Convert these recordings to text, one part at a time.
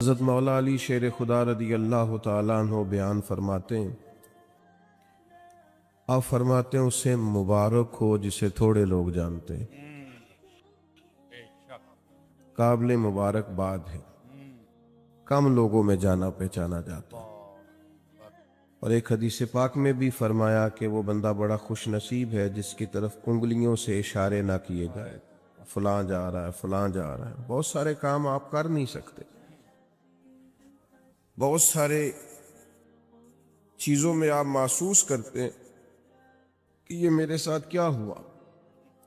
حضرت مولا علی شیر خدا رضی اللہ تعالیٰ عنہ بیان فرماتے ہیں، آپ فرماتے ہیں اسے مبارک ہو جسے تھوڑے لوگ جانتے ہیں، قابل مبارکباد ہے، کم لوگوں میں جانا پہچانا جاتا ہے۔ اور ایک حدیث پاک میں بھی فرمایا کہ وہ بندہ بڑا خوش نصیب ہے جس کی طرف انگلیوں سے اشارے نہ کیے جائے، فلاں جا رہا ہے فلاں جا رہا ہے۔ بہت سارے کام آپ کر نہیں سکتے، بہت سارے چیزوں میں آپ محسوس کرتے ہیں کہ یہ میرے ساتھ کیا ہوا۔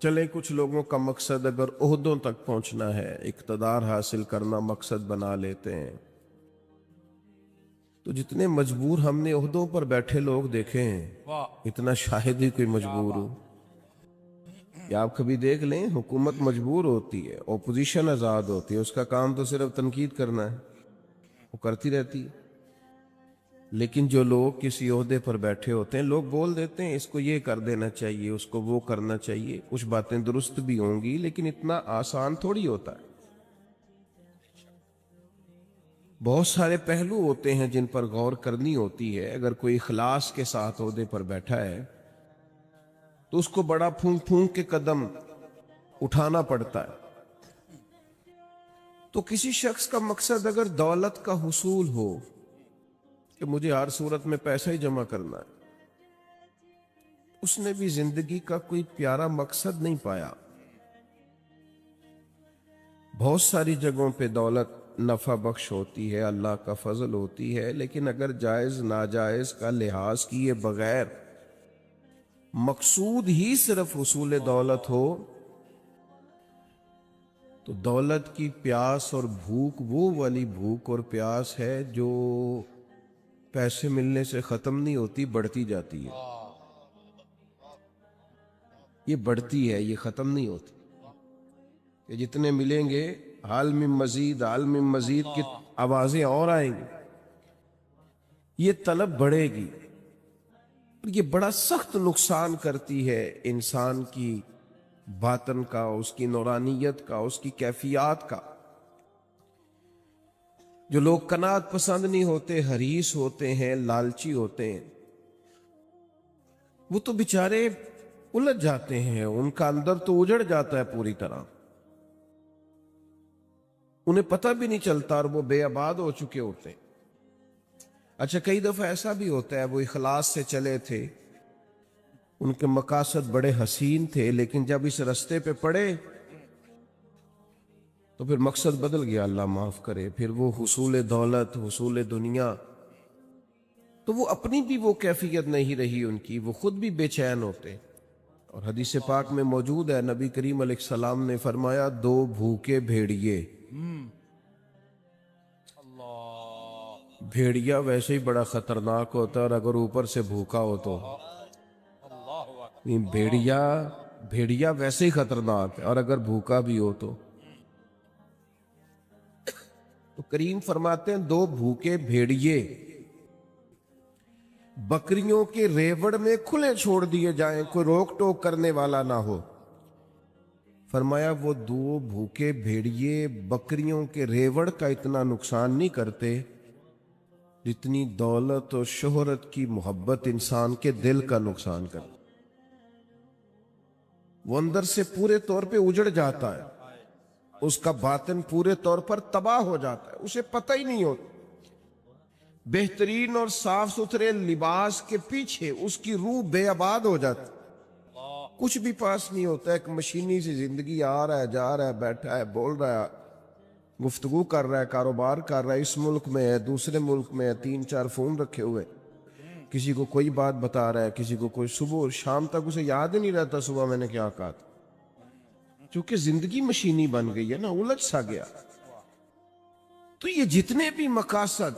چلے کچھ لوگوں کا مقصد اگر عہدوں تک پہنچنا ہے، اقتدار حاصل کرنا مقصد بنا لیتے ہیں، تو جتنے مجبور ہم نے عہدوں پر بیٹھے لوگ دیکھے ہیں، اتنا شاہد ہی کوئی مجبور ہو۔ یا آپ کبھی دیکھ لیں، حکومت مجبور ہوتی ہے، اپوزیشن آزاد ہوتی ہے، اس کا کام تو صرف تنقید کرنا ہے، وہ کرتی رہتی ہے۔ لیکن جو لوگ کسی عہدے پر بیٹھے ہوتے ہیں، لوگ بول دیتے ہیں اس کو یہ کر دینا چاہیے، اس کو وہ کرنا چاہیے، کچھ باتیں درست بھی ہوں گی لیکن اتنا آسان تھوڑی ہوتا ہے۔ بہت سارے پہلو ہوتے ہیں جن پر غور کرنی ہوتی ہے۔ اگر کوئی اخلاص کے ساتھ عہدے پر بیٹھا ہے تو اس کو بڑا پھونک پھونک کے قدم اٹھانا پڑتا ہے۔ تو کسی شخص کا مقصد اگر دولت کا حصول ہو کہ مجھے ہر صورت میں پیسہ ہی جمع کرنا ہے، اس نے بھی زندگی کا کوئی پیارا مقصد نہیں پایا۔ بہت ساری جگہوں پہ دولت نفع بخش ہوتی ہے، اللہ کا فضل ہوتی ہے، لیکن اگر جائز ناجائز کا لحاظ کیے بغیر مقصود ہی صرف حصول دولت ہو تو دولت کی پیاس اور بھوک وہ والی بھوک اور پیاس ہے جو پیسے ملنے سے ختم نہیں ہوتی، بڑھتی جاتی ہے۔ یہ بڑھتی ہے، یہ ختم نہیں ہوتی کہ جتنے ملیں گے حال میں مزید حال میں مزید کی آوازیں اور آئیں گی، یہ طلب بڑھے گی۔ یہ بڑا سخت نقصان کرتی ہے انسان کی باطن کا، اس کی نورانیت کا، اس کی کیفیات کا۔ جو لوگ قناعت پسند نہیں ہوتے، حریص ہوتے ہیں، لالچی ہوتے ہیں، وہ تو بیچارے الجھ جاتے ہیں، ان کا اندر تو اجڑ جاتا ہے پوری طرح، انہیں پتہ بھی نہیں چلتا اور وہ بے آباد ہو چکے ہوتے ہیں۔ اچھا، کئی دفعہ ایسا بھی ہوتا ہے وہ اخلاص سے چلے تھے، ان کے مقاصد بڑے حسین تھے، لیکن جب اس رستے پہ پڑے تو پھر مقصد بدل گیا، اللہ معاف کرے، پھر وہ حصول دولت، حصول دنیا، تو وہ اپنی بھی وہ کیفیت نہیں رہی ان کی، وہ خود بھی بے چین ہوتے۔ اور حدیث پاک میں موجود ہے، نبی کریم علیہ السلام نے فرمایا، دو بھوکے بھیڑیے، بھیڑیا ویسے ہی بڑا خطرناک ہوتا ہے، اور اگر اوپر سے بھوکا ہو تو بھیڑیا ویسے ہی خطرناک ہے، اور اگر بھوکا بھی ہو تو کریم فرماتے ہیں دو بھوکے بھیڑیے بکریوں کے ریوڑ میں کھلے چھوڑ دیے جائیں، کوئی روک ٹوک کرنے والا نہ ہو۔ فرمایا وہ دو بھوکے بھیڑیے بکریوں کے ریوڑ کا اتنا نقصان نہیں کرتے جتنی دولت اور شہرت کی محبت انسان کے دل کا نقصان کرتی۔ وہ اندر سے پورے طور پہ اجڑ جاتا ہے، اس کا باطن پورے طور پر تباہ ہو جاتا ہے، اسے پتہ ہی نہیں ہوتا۔ بہترین اور صاف ستھرے لباس کے پیچھے اس کی روح بے آباد ہو جاتی، کچھ بھی پاس نہیں ہوتا، ایک مشینی سی زندگی، آ رہا ہے جا رہا ہے، بیٹھا ہے بول رہا ہے، گفتگو کر رہا ہے، کاروبار کر رہا ہے، اس ملک میں ہے دوسرے ملک میں ہے، 3-4 فون رکھے ہوئے، کسی کو کوئی بات بتا رہا ہے، کسی کو کوئی، صبح اور شام تک اسے یاد ہی نہیں رہتا صبح میں نے کیا کہا تھا، چونکہ زندگی مشینی بن گئی ہے نا، الجھ سا گیا۔ تو یہ جتنے بھی مقاصد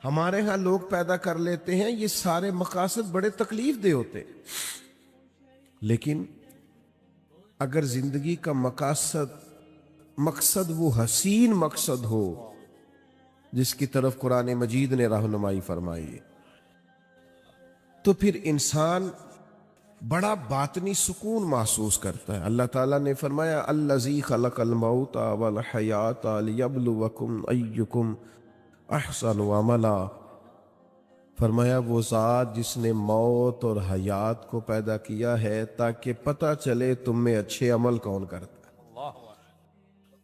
ہمارے ہاں لوگ پیدا کر لیتے ہیں، یہ سارے مقاصد بڑے تکلیف دہ ہوتے، لیکن اگر زندگی کا مقصد وہ حسین مقصد ہو جس کی طرف قرآن مجید نے رہنمائی فرمائی ہے، تو پھر انسان بڑا باطنی سکون محسوس کرتا ہے۔ اللہ تعالیٰ نے فرمایا الذی خلق الموت والحیات لیبلوکم ایکم احسن عملا، فرمایا وہ ذات جس نے موت اور حیات کو پیدا کیا ہے تاکہ پتہ چلے تم میں اچھے عمل کون کرتا ہے،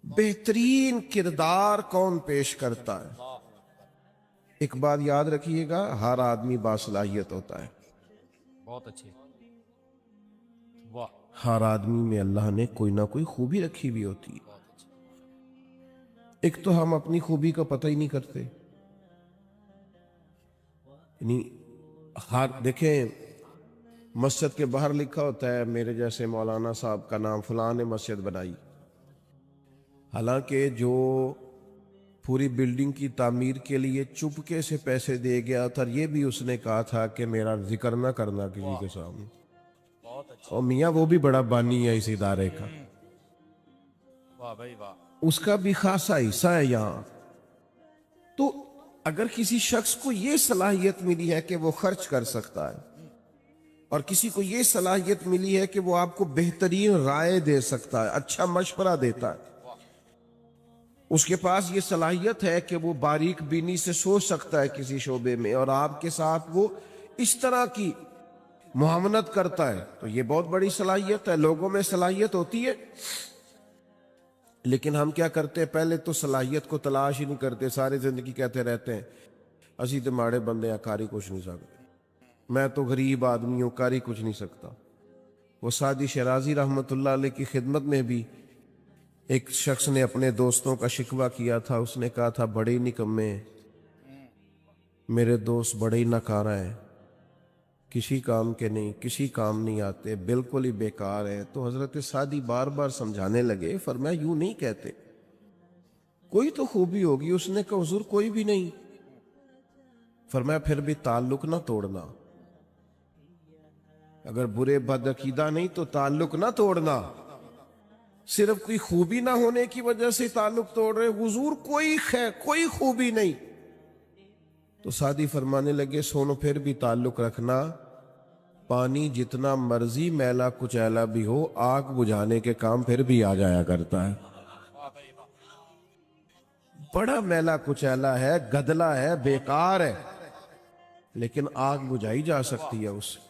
بہترین کردار کون پیش کرتا ہے۔ ایک بات یاد رکھیے گا، ہر آدمی باصلاحیت ہوتا ہے، بہت اچھے، واہ، ہر آدمی میں اللہ نے کوئی نہ کوئی خوبی رکھی ہوئی ہوتی ہے۔ ایک تو ہم اپنی خوبی کا پتہ ہی نہیں کرتے، یعنی دیکھیں مسجد کے باہر لکھا ہوتا ہے میرے جیسے مولانا صاحب کا نام فلاں نے مسجد بنائی، حالانکہ جو پوری بلڈنگ کی تعمیر کے لیے چپکے سے پیسے دے گیا تھا، یہ بھی اس نے کہا تھا کہ میرا ذکر نہ کرنا کسی کے سامنے، بہت اچھا، اور میاں وہ بھی بڑا بانی ہے اس ادارے کا، واہ بھائی واہ، اس کا بھی خاصا حصہ ہے یہاں۔ تو اگر کسی شخص کو یہ صلاحیت ملی ہے کہ وہ خرچ کر سکتا ہے، اور کسی کو یہ صلاحیت ملی ہے کہ وہ آپ کو بہترین رائے دے سکتا ہے، اچھا مشورہ دیتا ہے، اس کے پاس یہ صلاحیت ہے کہ وہ باریک بینی سے سوچ سکتا ہے کسی شعبے میں، اور آپ کے ساتھ وہ اس طرح کی معاونت کرتا ہے، تو یہ بہت بڑی صلاحیت ہے۔ لوگوں میں صلاحیت ہوتی ہے، لیکن ہم کیا کرتے ہیں، پہلے تو صلاحیت کو تلاش ہی نہیں کرتے، ساری زندگی کہتے رہتے ہیں اسی تو ماڑے بندے ہیں، کاری کچھ نہیں سکتے، میں تو غریب آدمی ہوں، کاری کچھ نہیں سکتا۔ وہ سعدی شیرازی رحمت اللہ علیہ کی خدمت میں بھی ایک شخص نے اپنے دوستوں کا شکوہ کیا تھا، اس نے کہا تھا بڑے نکمے ہیں میرے دوست، بڑے ہی ناکارہ ہیں، کسی کام کے نہیں، کسی کام نہیں آتے، بالکل ہی بیکار ہیں۔ تو حضرت سعدی بار بار سمجھانے لگے، فرمایا یوں نہیں کہتے، کوئی تو خوبی ہوگی۔ اس نے کہا حضور کوئی بھی نہیں۔ فرمایا پھر بھی تعلق نہ توڑنا، اگر برے بدعقیدہ نہیں تو تعلق نہ توڑنا، صرف کوئی خوبی نہ ہونے کی وجہ سے تعلق توڑ رہے، حضور کوئی خوبی نہیں۔ تو سعدی فرمانے لگے سونو پھر بھی تعلق رکھنا، پانی جتنا مرضی میلا کچیلا بھی ہو، آگ بجھانے کے کام پھر بھی آ جایا کرتا ہے۔ بڑا میلا کچیلا ہے، گدلا ہے، بیکار ہے، لیکن آگ بجھائی جا سکتی ہے اس سے۔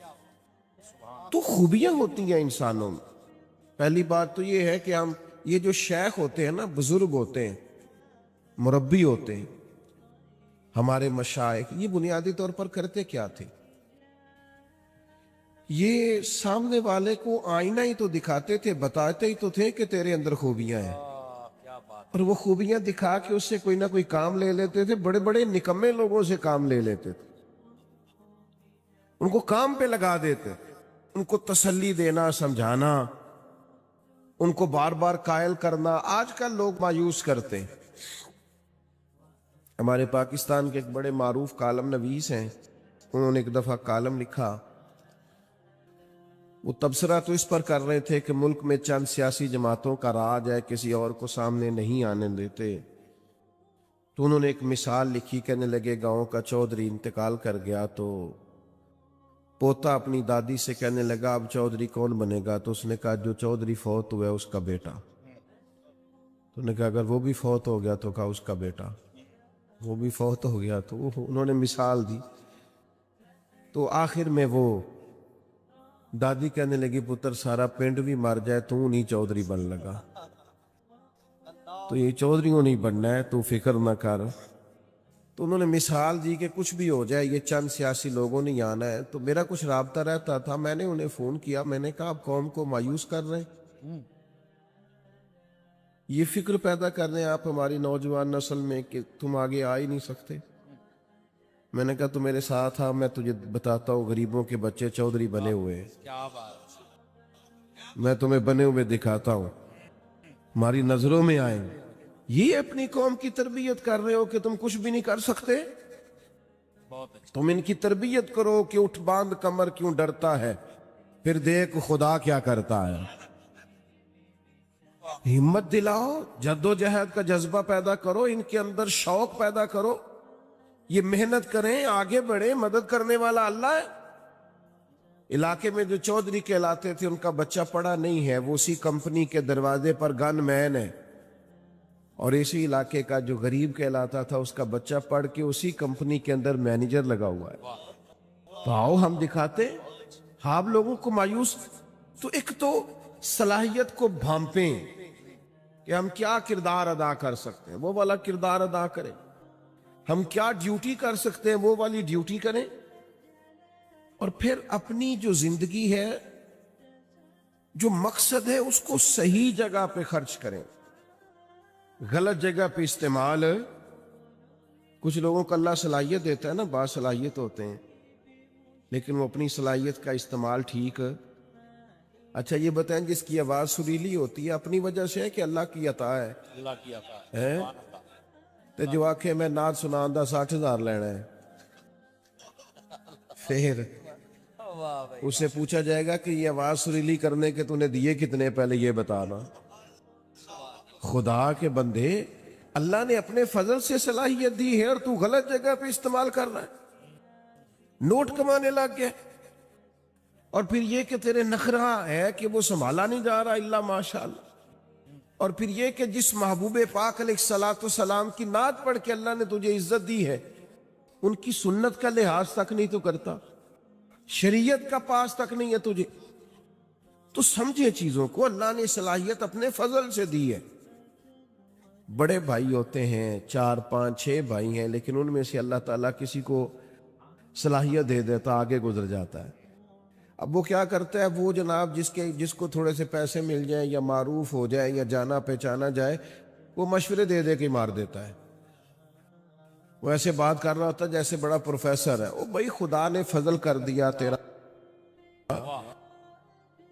تو خوبیاں ہوتی ہیں انسانوں میں۔ پہلی بات تو یہ ہے کہ ہم یہ جو شیخ ہوتے ہیں نا، بزرگ ہوتے ہیں، مربی ہوتے ہیں، ہمارے مشائخ، یہ بنیادی طور پر کرتے کیا تھے؟ یہ سامنے والے کو آئینہ ہی تو دکھاتے تھے، بتاتے ہی تو تھے کہ تیرے اندر خوبیاں ہیں، کیا بات، اور وہ خوبیاں دکھا کے اس سے کوئی نہ کوئی کام لے لیتے تھے۔ بڑے بڑے نکمے لوگوں سے کام لے لیتے تھے، ان کو کام پہ لگا دیتے، ان کو تسلی دینا، سمجھانا، ان کو بار بار قائل کرنا۔ آج کل لوگ مایوس کرتے ہیں۔ ہمارے پاکستان کے ایک بڑے معروف کالم نویس ہیں، انہوں نے ایک دفعہ کالم لکھا، وہ تبصرہ تو اس پر کر رہے تھے کہ ملک میں چند سیاسی جماعتوں کا راج ہے، کسی اور کو سامنے نہیں آنے دیتے۔ تو انہوں نے ایک مثال لکھی، کہنے لگے گاؤں کا چودھری انتقال کر گیا تو پوتا اپنی دادی سے کہنے لگا اب چودھری کون بنے گا؟ تو اس نے کہا جو چودھری فوت ہوا ہے اس کا بیٹا۔ تو انہوں نے کہا اگر وہ بھی فوت ہو گیا؟ تو کہا اس کا بیٹا۔ وہ بھی فوت ہو گیا تو انہوں نے مثال دی۔ تو آخر میں وہ دادی کہنے لگی پتر سارا پنڈ بھی مر جائے تو نہیں چودھری بن لگا، تو یہ چودھریوں نہیں بننا ہے، تو فکر نہ کر۔ تو انہوں نے مثال دی کہ کچھ بھی ہو جائے، یہ چند سیاسی لوگوں نے آنا ہے۔ تو میرا کچھ رابطہ رہتا تھا، میں نے انہیں فون کیا، میں نے کہا آپ قوم کو مایوس کر رہے ہیں، یہ فکر پیدا کر رہے ہیں آپ ہماری نوجوان نسل میں کہ تم آگے آ ہی نہیں سکتے۔ میں نے کہا تو میرے ساتھ آ، میں تجھے بتاتا ہوں غریبوں کے بچے چودھری بنے ہوئے ہیں، کیا بات، میں تمہیں بنے ہوئے دکھاتا ہوں، ہماری نظروں میں آئیں۔ یہ اپنی قوم کی تربیت کر رہے ہو کہ تم کچھ بھی نہیں کر سکتے؟ بہت اچھا، تم ان کی تربیت کرو کہ اٹھ باندھ کمر کیوں ڈرتا ہے، پھر دیکھ خدا کیا کرتا ہے۔ ہمت دلاؤ، جد و جہد کا جذبہ پیدا کرو، ان کے اندر شوق پیدا کرو، یہ محنت کریں، آگے بڑھیں، مدد کرنے والا اللہ ہے۔ علاقے میں جو چودھری کہلاتے تھے ان کا بچہ پڑھا نہیں ہے، وہ اسی کمپنی کے دروازے پر گن مین ہے، اور اسی علاقے کا جو غریب کہلاتا تھا اس کا بچہ پڑھ کے اسی کمپنی کے اندر مینیجر لگا ہوا ہے۔ تو آؤ ہم دکھاتے ہیں، آپ لوگوں کو مایوس تو ایک تو صلاحیت کو بھانپیں کہ ہم کیا کردار ادا کر سکتے ہیں، وہ والا کردار ادا کریں، ہم کیا ڈیوٹی کر سکتے ہیں وہ والی ڈیوٹی کریں، اور پھر اپنی جو زندگی ہے، جو مقصد ہے، اس کو صحیح جگہ پہ خرچ کریں، غلط جگہ پہ استعمال۔ کچھ لوگوں کو اللہ صلاحیت دیتا ہے نا، باصلاحیت ہوتے ہیں، لیکن وہ اپنی صلاحیت کا استعمال ٹھیک۔ اچھا یہ بتائیں، جس کی آواز سریلی ہوتی ہے اپنی وجہ سے ہے کہ اللہ کی عطا ہے؟ اللہ کی عطا ہے تو جو آنکھیں میں نعت سناندہ 60,000 لینا ہے، پھر واہ بھائی اس سے پوچھا جائے گا کہ یہ آواز سریلی کرنے کے تو نے دیے کتنے، پہلے یہ بتانا۔ خدا کے بندے، اللہ نے اپنے فضل سے صلاحیت دی ہے اور تو غلط جگہ پہ استعمال کر رہا ہے، نوٹ کمانے لگ گیا، اور پھر یہ کہ تیرے نخرہ ہے کہ وہ سنبھالا نہیں جا رہا الا ماشاءاللہ، اور پھر یہ کہ جس محبوب پاک علیہ الصلوۃ والسلام کی نعت پڑھ کے اللہ نے تجھے عزت دی ہے، ان کی سنت کا لحاظ تک نہیں تو کرتا، شریعت کا پاس تک نہیں ہے تجھے۔ تو سمجھے چیزوں کو، اللہ نے صلاحیت اپنے فضل سے دی ہے۔ بڑے بھائی ہوتے ہیں، 4 5 6 بھائی ہیں، لیکن ان میں سے اللہ تعالیٰ کسی کو صلاحیت دے دیتا، آگے گزر جاتا ہے۔ اب وہ کیا کرتا ہے، وہ جناب جس کو تھوڑے سے پیسے مل جائیں یا معروف ہو جائے یا جانا پہچانا جائے، وہ مشورے دے دے کے مار دیتا ہے۔ وہ ایسے بات کر رہا ہوتا جیسے بڑا پروفیسر ہے، وہ بھائی خدا نے فضل کر دیا، تیرا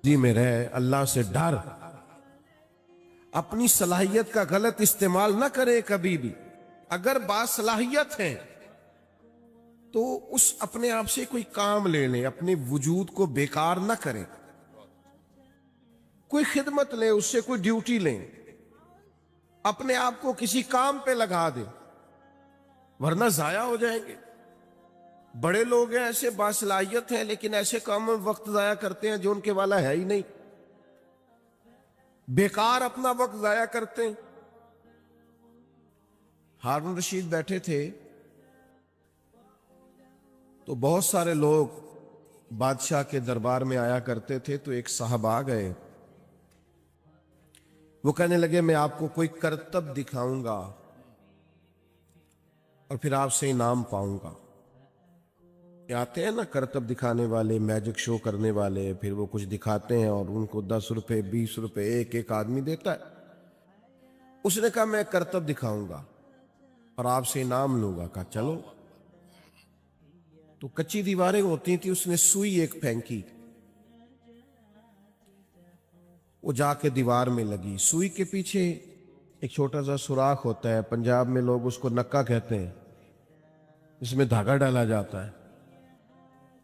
جی میں رہے، اللہ سے ڈر، اپنی صلاحیت کا غلط استعمال نہ کرے کبھی بھی۔ اگر باصلاحیت ہیں تو اس اپنے آپ سے کوئی کام لے لیں، اپنے وجود کو بیکار نہ کریں، کوئی خدمت لیں، اس سے کوئی ڈیوٹی لیں، اپنے آپ کو کسی کام پہ لگا دیں، ورنہ ضائع ہو جائیں گے۔ بڑے لوگ ہیں ایسے باصلاحیت ہیں، لیکن ایسے کاموں میں وقت ضائع کرتے ہیں جو ان کے والا ہے ہی نہیں، بیکار اپنا وقت ضائع کرتے ہیں۔ ہارون رشید بیٹھے تھے تو بہت سارے لوگ بادشاہ کے دربار میں آیا کرتے تھے، تو ایک صاحب آ گئے، وہ کہنے لگے میں آپ کو کوئی کرتب دکھاؤں گا اور پھر آپ سے انعام پاؤں گا۔ یہ آتے ہیں نا کرتب دکھانے والے، میجک شو کرنے والے، پھر وہ کچھ دکھاتے ہیں اور ان کو 10 روپے 20 روپے ایک آدمی دیتا ہے۔ اس نے کہا میں کرتب دکھاؤں گا اور آپ سے انعام لوں گا۔ کہا چلو۔ تو کچی دیواریں ہوتی تھی، اس نے سوئی ایک پھینکی، وہ جا کے دیوار میں لگی۔ سوئی کے پیچھے ایک چھوٹا سا سوراخ ہوتا ہے، پنجاب میں لوگ اس کو نکا کہتے ہیں، اس میں دھاگا ڈالا جاتا ہے۔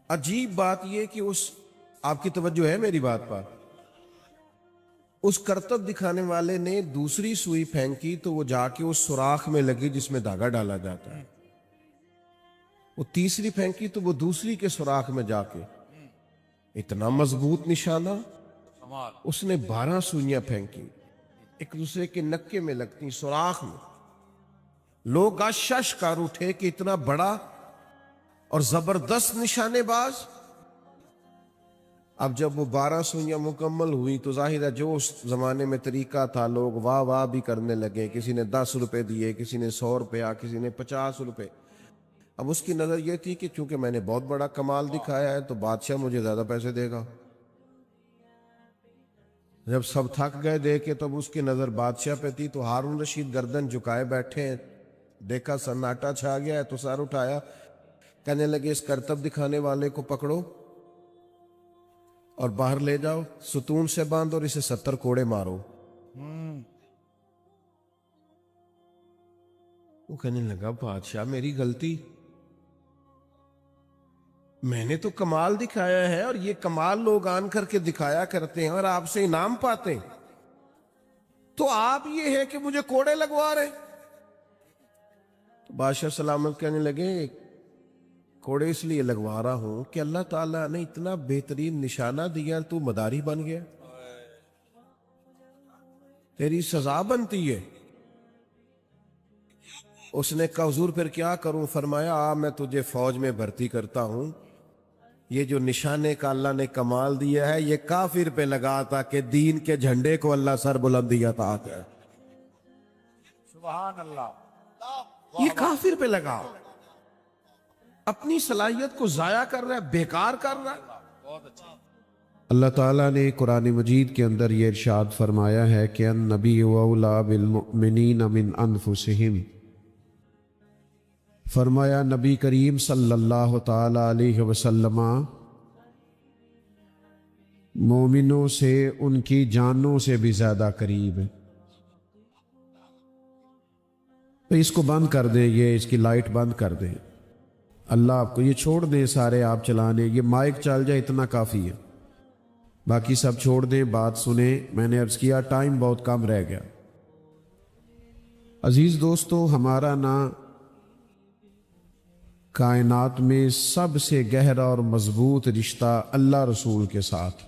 عجیب بات یہ کہ آپ کی توجہ ہے میری بات پر، اس کرتب دکھانے والے نے دوسری سوئی پھینکی تو وہ جا کے اس سوراخ میں لگی جس میں دھاگا ڈالا جاتا ہے۔ وہ تیسری پھینکی تو وہ دوسری کے سوراخ میں جا کے، اتنا مضبوط نشانہ، کمال اس نے 12 سوئیاں پھینکی، ایک دوسرے کے نکے میں لگتی، سوراخ میں۔ لوگ آشش کر اٹھے کہ اتنا بڑا اور زبردست نشانے باز۔ اب جب وہ 12 سوئیاں مکمل ہوئی تو ظاہر ہے جو اس زمانے میں طریقہ تھا، لوگ واہ واہ بھی کرنے لگے، کسی نے 10 روپے دیے، کسی نے 100 روپیہ، کسی نے 50 روپے۔ اب اس کی نظر یہ تھی کہ چونکہ میں نے بہت بڑا کمال دکھایا ہے تو بادشاہ مجھے زیادہ پیسے دے گا۔ جب سب تھک گئے دے کے تب اس کی نظر بادشاہ پہ تھی، تو ہارون رشید گردن جھکائے بیٹھے ہیں، دیکھا سناٹا چھا گیا ہے تو سر اٹھایا، کہنے لگے اس کرتب دکھانے والے کو پکڑو اور باہر لے جاؤ، ستون سے باندھ اور اسے 70 کوڑے مارو۔ وہ کہنے لگا بادشاہ میری غلطی، میں نے تو کمال دکھایا ہے اور یہ کمال لوگ آن کر کے دکھایا کرتے ہیں اور آپ سے انعام پاتے ہیں، تو آپ یہ ہے کہ مجھے کوڑے لگوا رہے۔ تو بادشاہ سلامت کہنے لگے کوڑے اس لیے لگوا رہا ہوں کہ اللہ تعالیٰ نے اتنا بہترین نشانہ دیا، تو مداری بن گیا، تیری سزا بنتی ہے۔ اس نے کہا حضور پھر کیا کروں؟ فرمایا میں تجھے فوج میں بھرتی کرتا ہوں، یہ جو نشانے کا اللہ نے کمال دیا ہے یہ کافر پہ لگا تھا کہ دین کے جھنڈے کو اللہ سر بلندی عطا کر، سبحان اللہ، یہ کافر پہ لگا، اپنی صلاحیت کو ضائع کر رہا ہے، بیکار کر رہا ہے۔ بہت اچھا۔ اللہ تعالیٰ نے قرآن مجید کے اندر یہ ارشاد فرمایا ہے کہ النبی اولا بالمؤمنین من انفسہم، فرمایا نبی کریم صلی اللہ تعالی علیہ وسلم مومنوں سے ان کی جانوں سے بھی زیادہ قریب ہے۔ تو اس کو بند کر دیں، یہ اس کی لائٹ بند کر دیں، اللہ آپ کو یہ چھوڑ دیں، سارے آپ چلانے، یہ مائک چل جائے اتنا کافی ہے، باقی سب چھوڑ دیں، بات سنیں۔ میں نے عرض کیا ٹائم بہت کم رہ گیا۔ عزیز دوستو، ہمارا نا کائنات میں سب سے گہرا اور مضبوط رشتہ اللہ رسول کے ساتھ۔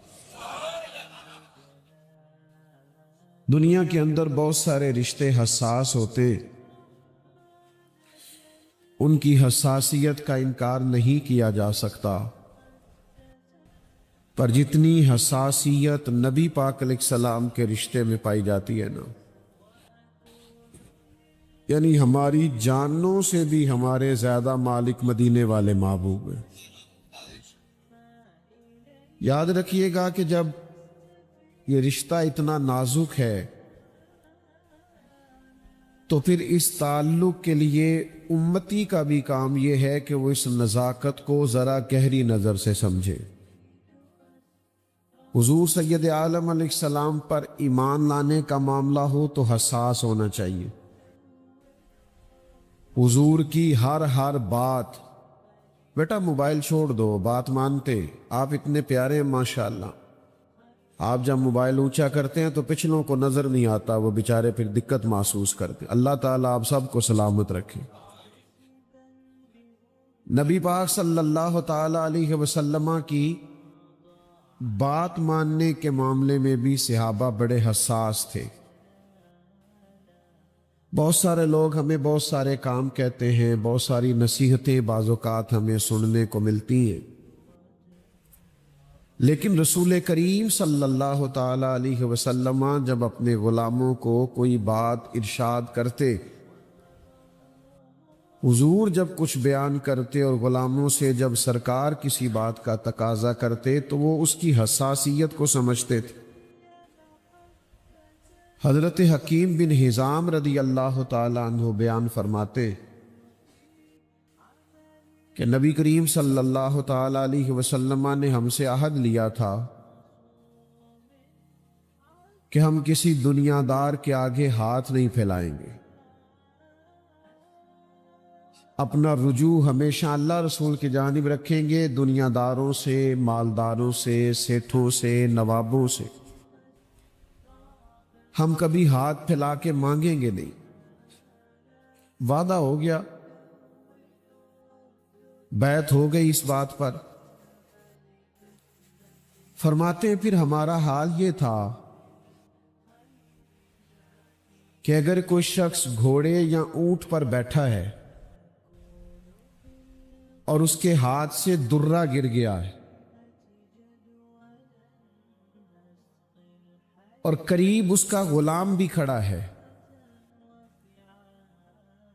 دنیا کے اندر بہت سارے رشتے حساس ہوتے، ان کی حساسیت کا انکار نہیں کیا جا سکتا، پر جتنی حساسیت نبی پاک علیہ السلام کے رشتے میں پائی جاتی ہے نا، یعنی ہماری جانوں سے بھی ہمارے زیادہ مالک مدینے والے محبوب ہیں۔ یاد رکھیے گا کہ جب یہ رشتہ اتنا نازک ہے تو پھر اس تعلق کے لیے امتی کا بھی کام یہ ہے کہ وہ اس نزاکت کو ذرا گہری نظر سے سمجھے۔ حضور سید عالم علیہ السلام پر ایمان لانے کا معاملہ ہو تو حساس ہونا چاہیے۔ حضور کی ہر بات، بیٹا موبائل چھوڑ دو، بات مانتے، آپ اتنے پیارے ہیں ماشاءاللہ، آپ جب موبائل اونچا کرتے ہیں تو پچھلوں کو نظر نہیں آتا، وہ بیچارے پھر دقت محسوس کرتے۔ اللہ تعالیٰ آپ سب کو سلامت رکھے۔ نبی پاک صلی اللہ تعالی علیہ وسلم کی بات ماننے کے معاملے میں بھی صحابہ بڑے حساس تھے۔ بہت سارے لوگ ہمیں بہت سارے کام کہتے ہیں، بہت ساری نصیحتیں بعض اوقات ہمیں سننے کو ملتی ہیں، لیکن رسول کریم صلی اللہ تعالی علیہ وسلم جب اپنے غلاموں کو کوئی بات ارشاد کرتے، حضور جب کچھ بیان کرتے اور غلاموں سے جب سرکار کسی بات کا تقاضا کرتے تو وہ اس کی حساسیت کو سمجھتے تھے۔ حضرت حکیم بن حزام رضی اللہ تعالیٰ عنہ بیان فرماتے کہ نبی کریم صلی اللہ تعالیٰ علیہ وسلم نے ہم سے عہد لیا تھا کہ ہم کسی دنیا دار کے آگے ہاتھ نہیں پھیلائیں گے، اپنا رجوع ہمیشہ اللہ رسول کی جانب رکھیں گے، دنیا داروں سے، مالداروں سے، سیٹھوں سے، نوابوں سے ہم کبھی ہاتھ پھیلا کے مانگیں گے نہیں۔ وعدہ ہو گیا، بیعت ہو گئی اس بات پر۔ فرماتے ہیں پھر ہمارا حال یہ تھا کہ اگر کوئی شخص گھوڑے یا اونٹ پر بیٹھا ہے اور اس کے ہاتھ سے درہ گر گیا ہے اور قریب اس کا غلام بھی کھڑا ہے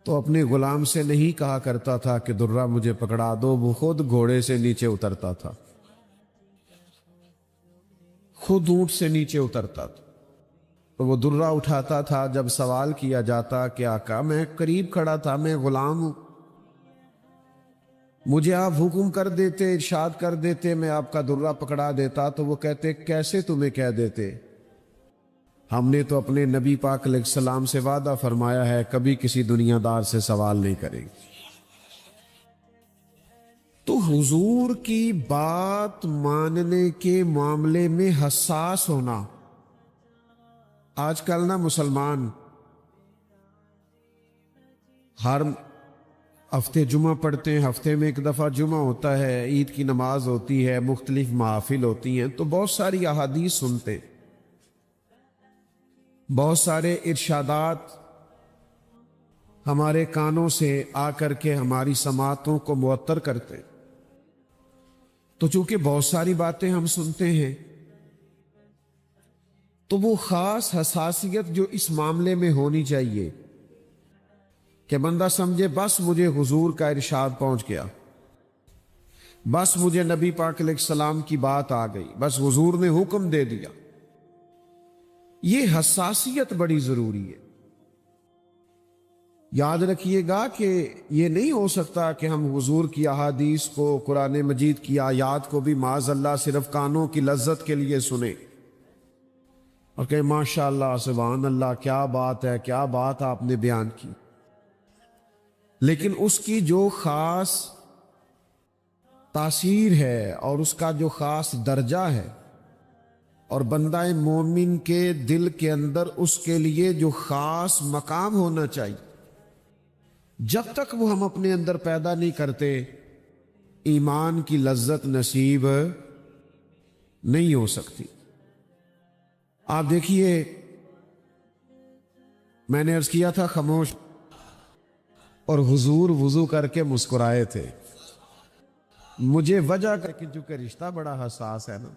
تو اپنے غلام سے نہیں کہا کرتا تھا کہ درہ مجھے پکڑا دو، وہ خود گھوڑے سے نیچے اترتا تھا، خود اونٹ سے نیچے اترتا تھا، تو وہ درہ اٹھاتا تھا۔ جب سوال کیا جاتا کہ آقا میں قریب کھڑا تھا، میں غلام ہوں، مجھے آپ حکم کر دیتے، ارشاد کر دیتے، میں آپ کا درہ پکڑا دیتا، تو وہ کہتے کیسے تمہیں کہہ دیتے، ہم نے تو اپنے نبی پاک علیہ السلام سے وعدہ فرمایا ہے کبھی کسی دنیا دار سے سوال نہیں کریں گے۔ تو حضور کی بات ماننے کے معاملے میں حساس ہونا، آج کل نا مسلمان ہفتے جمعہ پڑھتے ہیں، ہفتے میں ایک دفعہ جمعہ ہوتا ہے، عید کی نماز ہوتی ہے، مختلف محافل ہوتی ہیں، تو بہت ساری احادیث سنتے ہیں، بہت سارے ارشادات ہمارے کانوں سے آ کر کے ہماری سماعتوں کو معطر کرتے ہیں۔ تو چونکہ بہت ساری باتیں ہم سنتے ہیں، تو وہ خاص حساسیت جو اس معاملے میں ہونی چاہیے کہ بندہ سمجھے بس مجھے حضور کا ارشاد پہنچ گیا، بس مجھے نبی پاک علیہ السلام کی بات آ گئی، بس حضور نے حکم دے دیا۔ یہ حساسیت بڑی ضروری ہے۔ یاد رکھیے گا کہ یہ نہیں ہو سکتا کہ ہم حضور کی احادیث کو، قرآن مجید کی آیات کو بھی معاذ اللہ صرف کانوں کی لذت کے لیے سنیں اور کہ ماشاء اللہ سبحان اللہ کیا بات ہے، کیا بات آپ نے بیان کی، لیکن اس کی جو خاص تاثیر ہے اور اس کا جو خاص درجہ ہے اور بندہ مومن کے دل کے اندر اس کے لیے جو خاص مقام ہونا چاہیے، جب تک وہ ہم اپنے اندر پیدا نہیں کرتے، ایمان کی لذت نصیب نہیں ہو سکتی۔ آپ دیکھیے، میں نے عرض کیا تھا خاموش، اور حضور وضو کر کے مسکرائے تھے۔ مجھے وجہ کر کے، چونکہ رشتہ بڑا حساس ہے نا،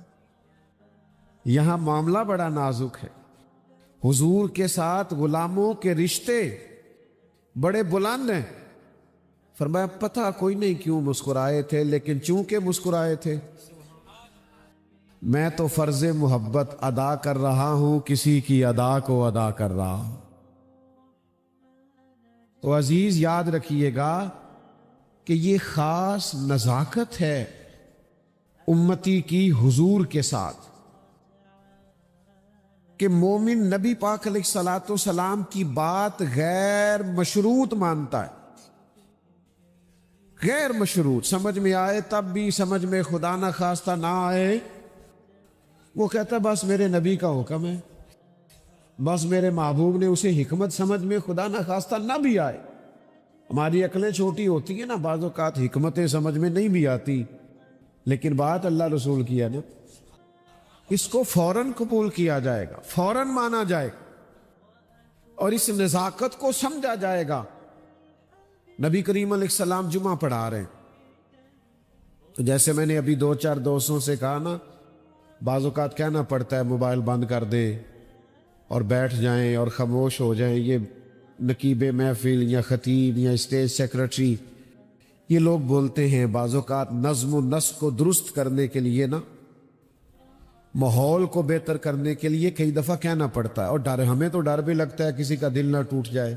یہاں معاملہ بڑا نازک ہے، حضور کے ساتھ غلاموں کے رشتے بڑے بلند ہیں۔ فرمایا پتہ کوئی نہیں کیوں مسکرائے تھے، لیکن چونکہ مسکرائے تھے، میں تو فرض محبت ادا کر رہا ہوں، کسی کی ادا کو ادا کر رہا ہوں۔ تو عزیز یاد رکھیے گا کہ یہ خاص نزاکت ہے امتی کی حضور کے ساتھ، کہ مومن نبی پاک علیہ الصلاۃ والسلام کی بات غیر مشروط مانتا ہے، غیر مشروط، سمجھ میں آئے تب بھی، سمجھ میں خدا نہ خواستہ نہ آئے، وہ کہتا ہے بس میرے نبی کا حکم ہے، بس میرے محبوب نے اسے حکمت سمجھ میں خدا نہ خواستہ نہ بھی آئے۔ ہماری عقلیں چھوٹی ہوتی ہیں نا، بعض اوقات حکمتیں سمجھ میں نہیں بھی آتی، لیکن بات اللہ رسول کی ہے نا، اس کو فوراً قبول کیا جائے گا، فوراً مانا جائے گا، اور اس نزاکت کو سمجھا جائے گا۔ نبی کریم علیہ السلام جمعہ پڑھا رہے ہیں، تو جیسے میں نے ابھی 2-4 دوستوں سے کہا نا، بعض اوقات کہنا پڑتا ہے موبائل بند کر دے اور بیٹھ جائیں اور خاموش ہو جائیں۔ یہ نقیب محفل یا خطیب یا اسٹیج سیکرٹری یہ لوگ بولتے ہیں، بعض اوقات نظم و نسق کو درست کرنے کے لیے نا، ماحول کو بہتر کرنے کے لیے کئی دفعہ کہنا پڑتا ہے، اور ڈر، ہمیں تو ڈر بھی لگتا ہے کسی کا دل نہ ٹوٹ جائے،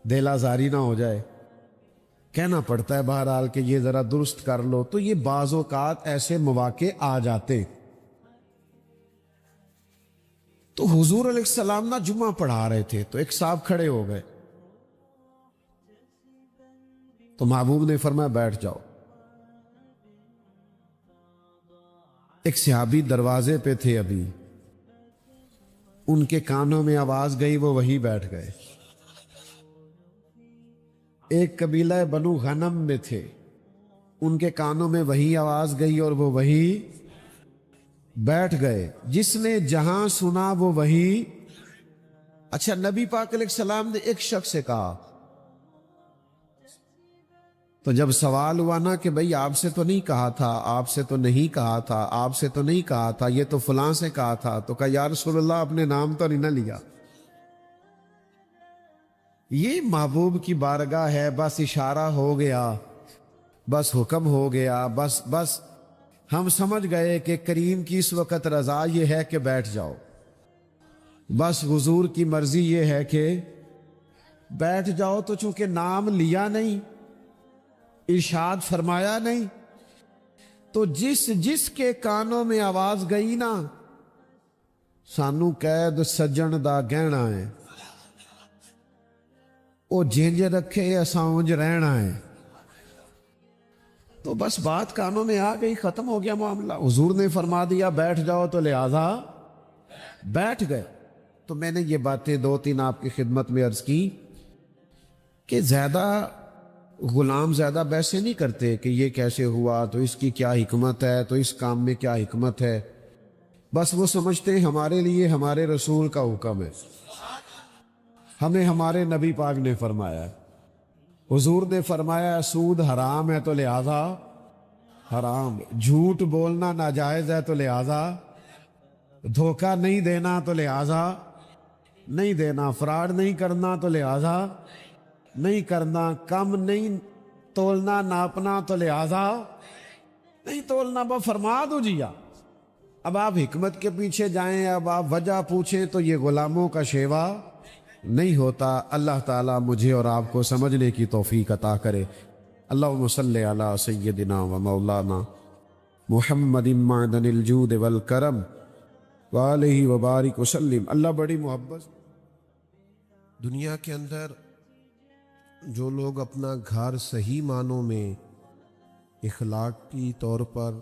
دل آزاری نہ ہو جائے، کہنا پڑتا ہے بہرحال کہ یہ ذرا درست کر لو۔ تو یہ بعض اوقات ایسے مواقع آ جاتے۔ تو حضور علیہ السلام نا جمعہ پڑھا رہے تھے، تو ایک صاحب کھڑے ہو گئے، تو محبوب نے فرمایا بیٹھ جاؤ۔ ایک صحابی دروازے پہ تھے، ابھی ان کے کانوں میں آواز گئی، وہ وہی بیٹھ گئے۔ ایک قبیلہ بنو غنم میں تھے، ان کے کانوں میں وہی آواز گئی اور وہ وہی بیٹھ گئے۔ جس نے جہاں سنا وہ وہی۔ اچھا، نبی پاک علیہ السلام نے ایک شخص سے کہا، تو جب سوال ہوا نا کہ بھئی آپ سے تو نہیں کہا تھا، آپ سے تو نہیں کہا تھا، آپ سے تو نہیں کہا تھا، یہ تو فلاں سے کہا تھا، تو کہا یا رسول اللہ اپنے نام تو نہیں نہ لیا۔ یہ محبوب کی بارگاہ ہے، بس اشارہ ہو گیا، بس حکم ہو گیا، بس ہم سمجھ گئے کہ کریم کی اس وقت رضا یہ ہے کہ بیٹھ جاؤ، بس حضور کی مرضی یہ ہے کہ بیٹھ جاؤ۔ تو چونکہ نام لیا نہیں، ارشاد فرمایا نہیں، تو جس کے کانوں میں آواز گئی نا، سانو قید سجن دا گہنا ہے، وہ جنج رکھے اساں اونج رہنا ہے۔ تو بس بات کانوں میں آ گئی، ختم ہو گیا معاملہ۔ حضور نے فرما دیا بیٹھ جاؤ، تو لہذا بیٹھ گئے۔ تو میں نے یہ باتیں 2-3 آپ کی خدمت میں عرض کی کہ زیادہ غلام زیادہ بحثیں نہیں کرتے کہ یہ کیسے ہوا، تو اس کی کیا حکمت ہے، تو اس کام میں کیا حکمت ہے. بس وہ سمجھتے ہیں ہمارے لیے ہمارے رسول کا حکم ہے، ہمیں ہمارے نبی پاک نے فرمایا ہے. حضور نے فرمایا سود حرام ہے تو لہذا حرام، جھوٹ بولنا ناجائز ہے تو لہذا، دھوکہ نہیں دینا تو لہذا نہیں دینا، فراڈ نہیں کرنا تو لہذا نہیں کرنا، کم نہیں تولنا ناپنا تو لہذا نہیں تولنا. بس فرما دو جی. اب آپ حکمت کے پیچھے جائیں، اب آپ وجہ پوچھیں تو یہ غلاموں کا شیوا نہیں ہوتا. اللہ تعالیٰ مجھے اور آپ کو سمجھنے کی توفیق عطا کرے. اللہم صلی علی سیدنا و مولانا محمد معدن الجود والکرم وآلہ وبارک وسلم. اللہ بڑی محبت. دنیا کے اندر جو لوگ اپنا گھر صحیح معنوں میں اخلاقی طور پر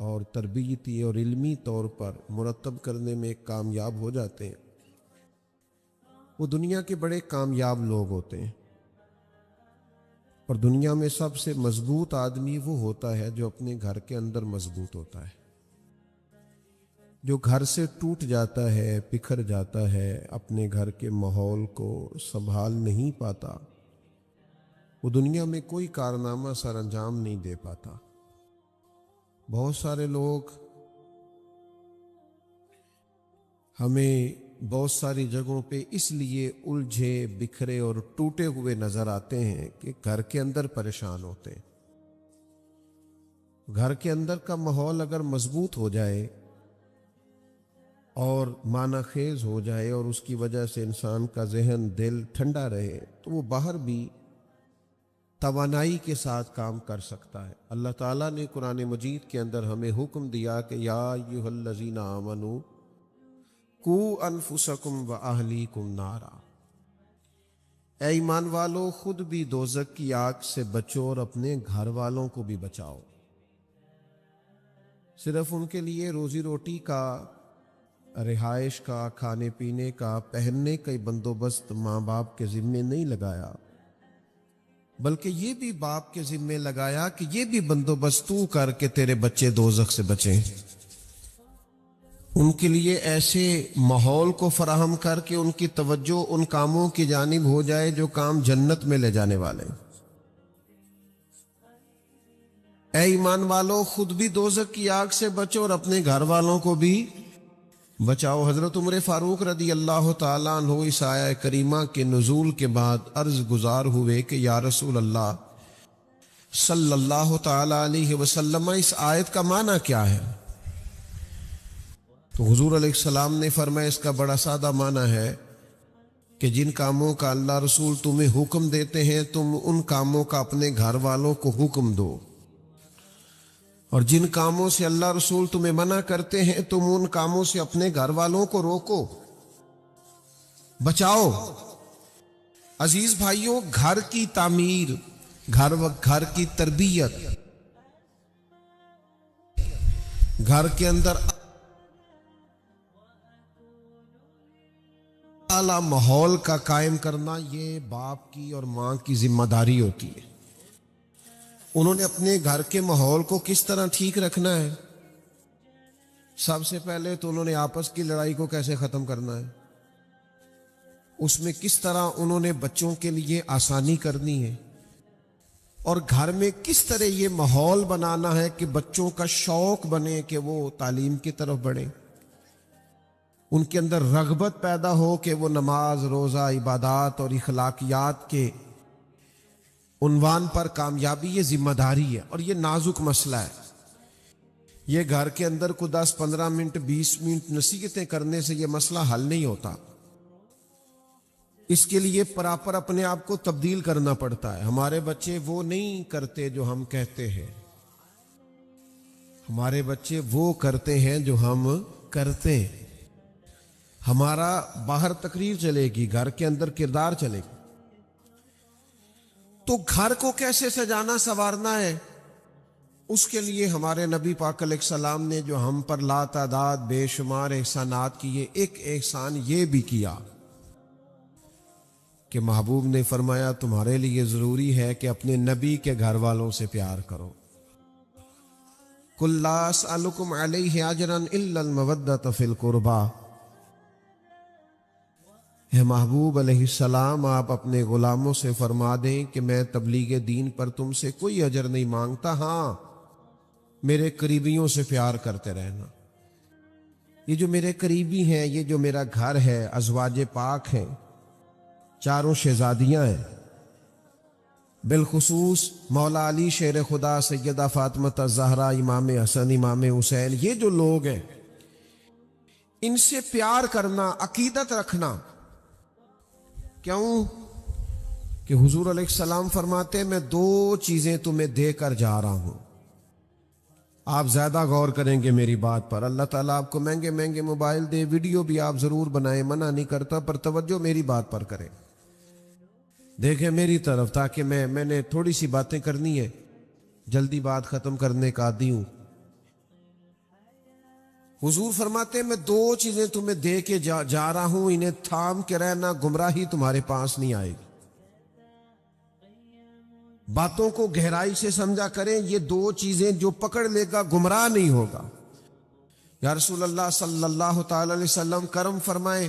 اور تربیتی اور علمی طور پر مرتب کرنے میں کامیاب ہو جاتے ہیں، وہ دنیا کے بڑے کامیاب لوگ ہوتے ہیں. اور دنیا میں سب سے مضبوط آدمی وہ ہوتا ہے جو اپنے گھر کے اندر مضبوط ہوتا ہے. جو گھر سے ٹوٹ جاتا ہے، بکھر جاتا ہے، اپنے گھر کے ماحول کو سنبھال نہیں پاتا، وہ دنیا میں کوئی کارنامہ سر انجام نہیں دے پاتا. بہت سارے لوگ ہمیں بہت ساری جگہوں پہ اس لیے الجھے بکھرے اور ٹوٹے ہوئے نظر آتے ہیں کہ گھر کے اندر پریشان ہوتے ہیں. گھر کے اندر کا ماحول اگر مضبوط ہو جائے اور معنی خیز ہو جائے اور اس کی وجہ سے انسان کا ذہن دل ٹھنڈا رہے تو وہ باہر بھی توانائی کے ساتھ کام کر سکتا ہے. اللہ تعالیٰ نے قرآن مجید کے اندر ہمیں حکم دیا کہ یا ایھا الذین آمنوا قوا انفسکم واہلیکم نارا، اے ایمان والو خود بھی دوزخ کی آگ سے بچو اور اپنے گھر والوں کو بھی بچاؤ. صرف ان کے لیے روزی روٹی کا، رہائش کا، کھانے پینے کا، پہننے کا بندوبست ماں باپ کے ذمے نہیں لگایا، بلکہ یہ بھی باپ کے ذمے لگایا کہ یہ بھی بندوبست تو کر کے تیرے بچے دوزخ سے بچیں. ان کے لیے ایسے ماحول کو فراہم کر کے ان کی توجہ ان کاموں کی جانب ہو جائے جو کام جنت میں لے جانے والے. اے ایمان والو خود بھی دوزخ کی آگ سے بچو اور اپنے گھر والوں کو بھی بچاؤ. حضرت عمر فاروق رضی اللہ تعالیٰ عنہ اس آیہ کریمہ کے نزول کے بعد عرض گزار ہوئے کہ یا رسول اللہ صلی اللہ تعالیٰ علیہ وسلم، اس آیت کا معنی کیا ہے؟ تو حضور علیہ السلام نے فرمایا اس کا بڑا سادہ معنی ہے کہ جن کاموں کا اللہ رسول تمہیں حکم دیتے ہیں تم ان کاموں کا اپنے گھر والوں کو حکم دو، اور جن کاموں سے اللہ رسول تمہیں منع کرتے ہیں تم ان کاموں سے اپنے گھر والوں کو روکو، بچاؤ. عزیز بھائیوں، گھر کی تعمیر، گھر کی تربیت، گھر کے اندر اعلیٰ ماحول کا قائم کرنا یہ باپ کی اور ماں کی ذمہ داری ہوتی ہے. انہوں نے اپنے گھر کے ماحول کو کس طرح ٹھیک رکھنا ہے؟ سب سے پہلے تو انہوں نے آپس کی لڑائی کو کیسے ختم کرنا ہے، اس میں کس طرح انہوں نے بچوں کے لیے آسانی کرنی ہے، اور گھر میں کس طرح یہ ماحول بنانا ہے کہ بچوں کا شوق بنے کہ وہ تعلیم کی طرف بڑھیں، ان کے اندر رغبت پیدا ہو کہ وہ نماز، روزہ، عبادات اور اخلاقیات کے عنوان پر کامیابی. یہ ذمہ داری ہے اور یہ نازک مسئلہ ہے. یہ گھر کے اندر کو 10-15 منٹ 20 منٹ نصیحتیں کرنے سے یہ مسئلہ حل نہیں ہوتا. اس کے لیے پراپر اپنے آپ کو تبدیل کرنا پڑتا ہے. ہمارے بچے وہ نہیں کرتے جو ہم کہتے ہیں، ہمارے بچے وہ کرتے ہیں جو ہم کرتے ہیں. ہمارا باہر تقریر چلے گی، گھر کے اندر کردار چلے گا. تو گھر کو کیسے سجانا سنوارنا ہے، اس کے لیے ہمارے نبی پاک علیہ السلام نے جو ہم پر لا تعداد بے شمار احسانات کیے، ایک احسان یہ بھی کیا کہ محبوب نے فرمایا تمہارے لیے ضروری ہے کہ اپنے نبی کے گھر والوں سے پیار کرو. قُلْ لَا أَسْأَلُكُمْ عَلَيْهِ أَجْرًا إِلَّا الْمَوَدَّةَ فِي الْقُرْبَى. اے محبوب علیہ السلام، آپ اپنے غلاموں سے فرما دیں کہ میں تبلیغ دین پر تم سے کوئی اجر نہیں مانگتا، ہاں میرے قریبیوں سے پیار کرتے رہنا. یہ جو میرے قریبی ہیں، یہ جو میرا گھر ہے، ازواج پاک ہیں، چاروں شہزادیاں ہیں، بالخصوص مولا علی شیر خدا، سیدہ فاطمہ الزہرا، امام حسن، امام حسین، یہ جو لوگ ہیں ان سے پیار کرنا، عقیدت رکھنا. کیوں؟ کہ حضور علیہ السلام فرماتے ہیں میں 2 چیزیں تمہیں دے کر جا رہا ہوں. آپ زیادہ غور کریں گے میری بات پر. اللہ تعالیٰ آپ کو مہنگے مہنگے موبائل دے، ویڈیو بھی آپ ضرور بنائیں، منع نہیں کرتا، پر توجہ میری بات پر کریں، دیکھیں میری طرف، تاکہ میں نے تھوڑی سی باتیں کرنی ہے، جلدی بات ختم کرنے کا عادی ہوں. حضور فرماتے ہیں میں 2 چیزیں تمہیں دے کے جا رہا ہوں، انہیں تھام کے رہنا، گمراہی تمہارے پاس نہیں آئے گی. باتوں کو گہرائی سے سمجھا کریں، یہ 2 چیزیں جو پکڑ لے گا گمراہ نہیں ہوگا. یا رسول اللہ صلی اللہ تعالی علیہ وسلم کرم فرمائیں.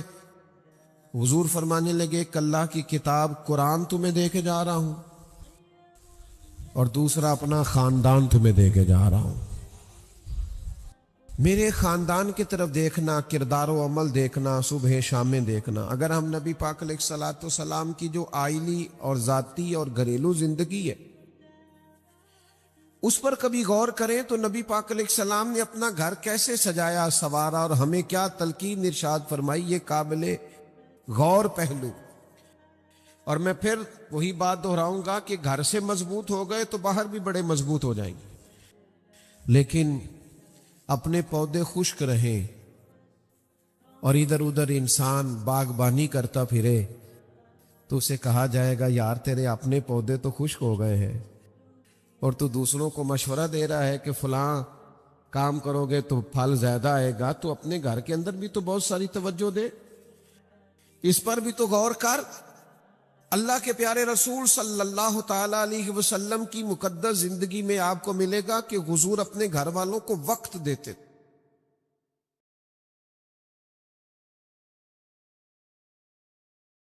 حضور فرمانے لگے کہ اللہ کی کتاب قرآن تمہیں دے کے جا رہا ہوں، اور دوسرا اپنا خاندان تمہیں دے کے جا رہا ہوں. میرے خاندان کی طرف دیکھنا، کردار و عمل دیکھنا، صبح شامیں دیکھنا. اگر ہم نبی پاک علیہ الصلوۃ والسلام کی جو آئلی اور ذاتی اور گھریلو زندگی ہے اس پر کبھی غور کریں تو نبی پاک علیہ السلام نے اپنا گھر کیسے سجایا سنوارا، اور ہمیں کیا تلقین ارشاد فرمائی، یہ قابل غور پہلو. اور میں پھر وہی بات دہراؤں گا کہ گھر سے مضبوط ہو گئے تو باہر بھی بڑے مضبوط ہو جائیں گے. لیکن اپنے پودے خشک رہیں اور ادھر ادھر انسان باغبانی کرتا پھرے تو اسے کہا جائے گا یار تیرے اپنے پودے تو خشک ہو گئے ہیں، اور تو دوسروں کو مشورہ دے رہا ہے کہ فلاں کام کرو گے تو پھل زیادہ آئے گا. تو اپنے گھر کے اندر بھی تو بہت ساری توجہ دے، اس پر بھی تو غور کر. اللہ کے پیارے رسول صلی اللہ تعالی علیہ وسلم کی مقدس زندگی میں آپ کو ملے گا کہ حضور اپنے گھر والوں کو وقت دیتے تھے.